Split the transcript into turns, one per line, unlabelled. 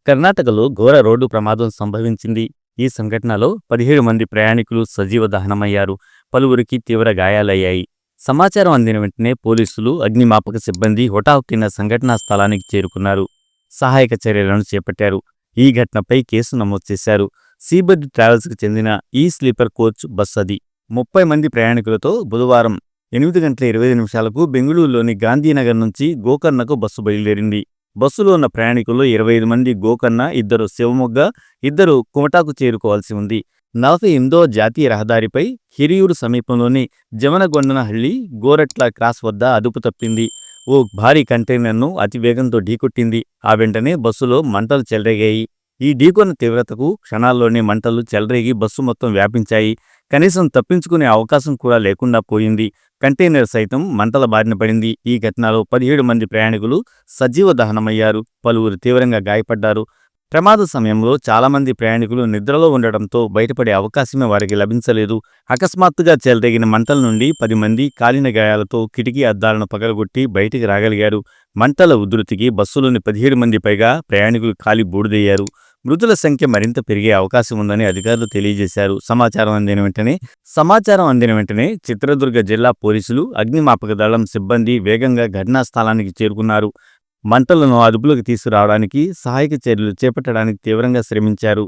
కర్ణాటకలో ఘోర రోడ్డు ప్రమాదం సంభవించింది. ఈ సంఘటనలో 17 మంది ప్రయాణికులు సజీవ దహనమయ్యారు. పలువురికి తీవ్ర గాయాలయ్యాయి. సమాచారం అందిన వెంటనే పోలీసులు, అగ్నిమాపక సిబ్బంది హుటాహుటిన సంఘటనా స్థలానికి చేరుకున్నారు. సహాయక చర్యలను చేపట్టారు. ఈ ఘటనపై కేసు నమోదు చేశారు. సీబర్డ్ ట్రావెల్స్కి చెందిన ఈ స్లీపర్ కోచ్ బస్ అది. 30 మంది ప్రయాణికులతో బుధవారం 8:25 బెంగళూరులోని గాంధీనగర్ నుంచి గోకర్ణకు బస్సు బయలుదేరింది. బస్సులో ఉన్న ప్రయాణికుల్లో 25 మంది గోకర్ణ, 2 శివమొగ్గ, 2 కుమటాకు చేరుకోవాల్సి ఉంది. 48వ జాతీయ రహదారిపై హిరియూరు సమీపంలోని జమనగొండనహళ్లి గోరట్ల క్రాస్ వద్ద అదుపు తప్పింది. ఓ భారీ కంటైనర్ను అతివేగంతో ఢీకొట్టింది. ఆ వెంటనే బస్సులో మంటలు చెలరేగాయి. ఈ ఢీకొన్న తీవ్రతకు క్షణాల్లోనే మంటలు చెలరేగి బస్సు మొత్తం వ్యాపించాయి. కనీసం తప్పించుకునే అవకాశం కూడా లేకుండా పోయింది. కంటైనర్ సైతం మంటల బారిన పడింది. ఈ ఘటనలో 17 మంది ప్రయాణికులు సజీవ దహనమయ్యారు. పలువురు తీవ్రంగా గాయపడ్డారు. ప్రమాద సమయంలో చాలామంది ప్రయాణికులు నిద్రలో ఉండటంతో బయటపడే అవకాశమే వారికి లభించలేదు. అకస్మాత్తుగా చెలరేగిన మంటల నుండి 10 మంది కాలిన గాయాలతో కిటికీ అద్దాలను పగలగొట్టి బయటికి రాగలిగారు. మంటల ఉధృతికి బస్సులోని 17 మంది పైగా ప్రయాణికులు కాలి బూడిదయ్యారు. మృతుల సంఖ్య మరింత పెరిగే అవకాశం ఉందని అధికారులు తెలియజేశారు. సమాచారం అందిన వెంటనే చిత్రదుర్గ జిల్లా పోలీసులు, అగ్నిమాపక దళం సిబ్బంది వేగంగా ఘటనా స్థలానికి చేరుకున్నారు. మంటలను అదుపులోకి తీసుకురావడానికి, సహాయక చర్యలు చేపట్టడానికి తీవ్రంగా శ్రమించారు.